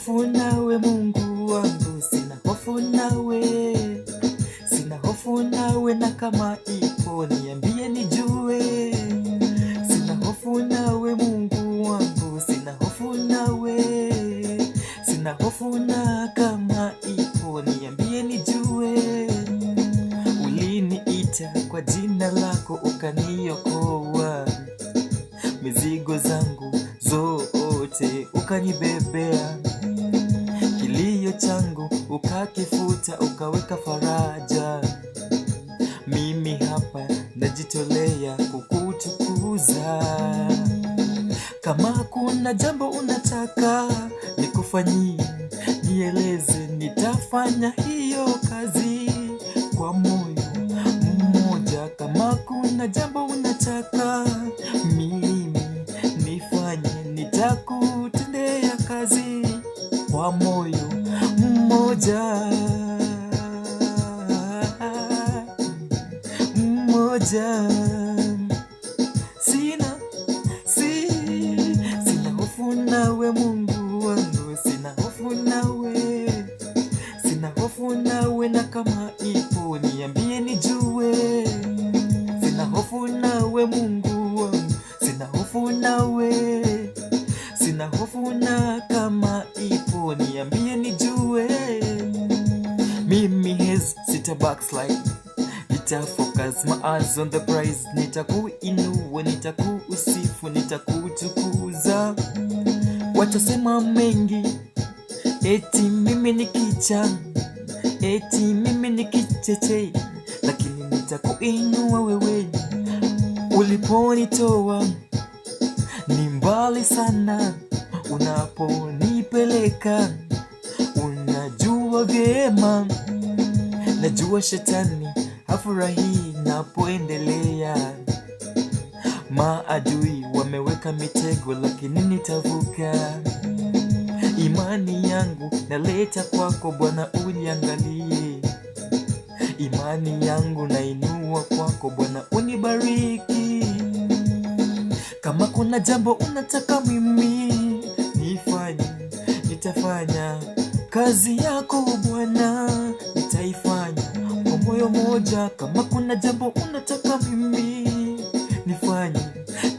hofu nawe Mungu wangu, sina hofu nawe, sina hofu nawe, na kama ipo niambie nijue. Sina hofu nawe Mungu wangu, sina hofu nawe, sina hofu, na kama ipo niambie nijue. Uliniita kwa jina lako ukaniokoa, mizigo zangu zote ukanibebea, kilio changu ukakifuta, ukaweka faraja. Mimi hapa najitolea kukutukuza. Kama kuna jambo unataka nikufanyie, nieleze, nitafanya hiyo kazi kwa moyo mmoja. Kama kuna jambo unataka mimi nifanye, nitakutendea kazi kwa moyo mmoja mmoja. Sina hofu nawe Mungu wangu, sina hofu nawe, sina hofu nawe, na kama ipo niambie nijue. Sina hofu nawe Mungu wangu, sina hofu nawe, sina hofu, na kama ipo niambie nijue. Mimi sita backslide, nita focus my eyes on the prize. Nitakuinua, nitakusifu, nitakutukuza. Watasema mengi, eti mimi ni kicha, eti mimi ni kicheche, lakini nitakuinua wewe. Uliponitoa ni mbali sana, unaponipeleka unajua vyema. Najua shetani hafurahi napoendelea, maadui wameweka mitego, lakini nitavuka. Imani yangu naleta kwako Bwana, uniangalie. Imani yangu nainua kwako Bwana, unibariki. Kama kuna jambo unataka mimi nifanye, nitafanya kazi yako Bwana, nitaifanya kwa moyo moja. Kama kuna jambo unataka mimi nifanye,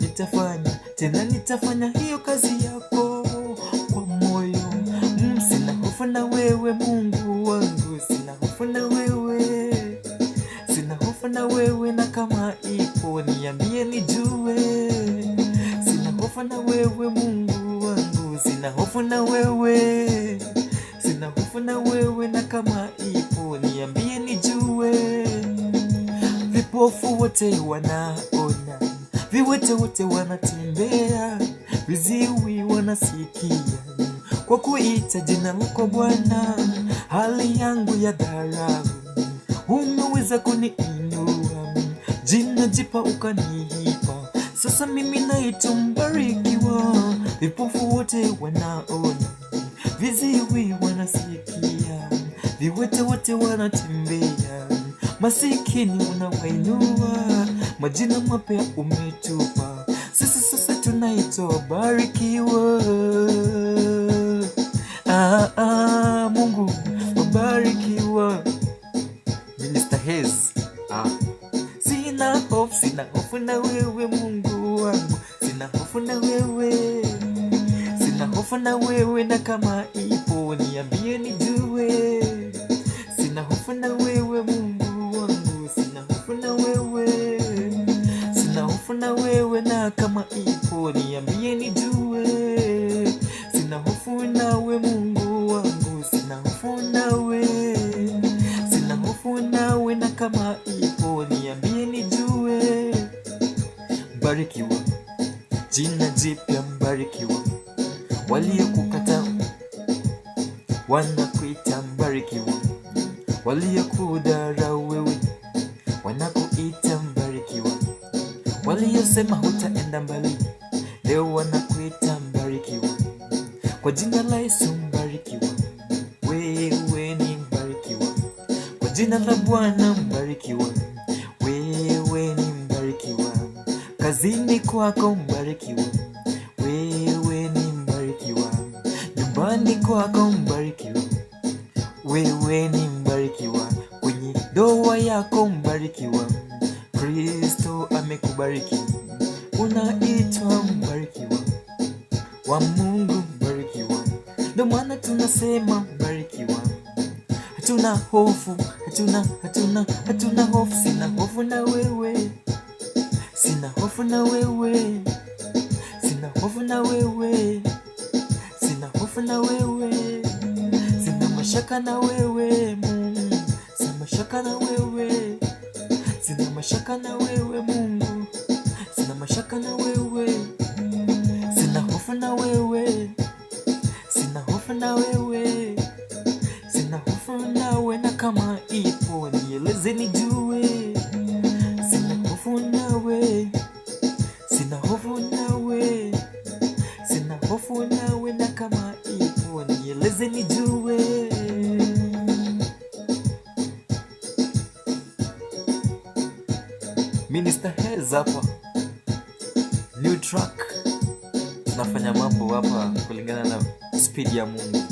nitafanya, tena nitafanya hiyo kazi yako kwa moyo. Sina hofu na wewe Mungu wangu, sina hofu na wewe, sina hofu na wewe, na kama ipo niambie nijue. Sina hofu na wewe Mungu wangu, sina hofu na wewe, sina hofu na wewe, na kama ipo niambie nijue. Vipofu wote wanaona, viwete wote wanatembea, viziwi wanasikia kwa kuita jina lako Bwana. Hali yangu ya dharau umeweza kuniinua, jina jipa ukaniipa, sasa mimi naitwa mbarikiwa. Vipofu wote wanaona, viziwi wanasikia, viwete wote wanatembea, masikini unawainua, majina mapya umetupa, sasa tunaitwa barikiwa. Mungu wabarikiwa. Minister Hez. Sina hofu na wewe Mungu wangu, sina hofu na wewe, sina hofu na wewe, na kama ipo niambie nijue. Sina hofu na wewe Mungu wangu, sina hofu na wewe, sina hofu na wewe, na kama ipo niambie nijue. Sina hofu nawe Mungu wangu, sina hofu nawe, sina hofu nawe, na kama ipo niambie nijue. Mbarikiwa, jina jipya mbarikiwa. Waliokukataa wanakuita mbarikiwa, waliokudharau wewe wanakuita mbarikiwa, waliosema hutaenda mbali leo wanakuita mbarikiwa. Kwa jina la Yesu mbarikiwa, wewe ni mbarikiwa. Kwa jina la Bwana mbarikiwa, wewe ni mbarikiwa. Kazini kwako mbarikiwa, wewe ni mbarikiwa. Nyumbani kazini kwako mbarikiwa, wewe ni mbarikiwa, kwenye ndoa yako mbarikiwa, Kristo amekubariki, unaitwa mbarikiwa wa Mungu mbarikiwa. Ndio maana tunasema mbarikiwa. Hatuna hofu, hatuna hofu. Sina hofu na wewe, sina hofu na wewe, sina hofu na wewe, sina hofu na wewe, sina mashaka na wewe Mungu, sina mashaka na wewe, sina mashaka na wewe Mungu, sina mashaka na wewe, sina hofu na wewe, sina hofu na wewe, sina hofu nawe, na kama ipo nieleze nijue. Sina hofu nawe, sina hofu nawe, sina hofu nawe, na kama ipo nieleze nijue. Minister Hez hapa, new track. Tunafanya mambo hapa kulingana na speed ya Mungu.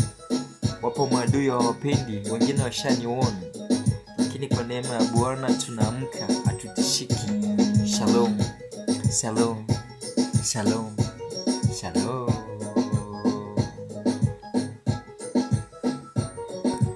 Wapo maadui hawapendi, wengine washaniona, lakini kwa neema ya Bwana tunaamka, hatutishiki. Shalom, shalom, shalom, shalom.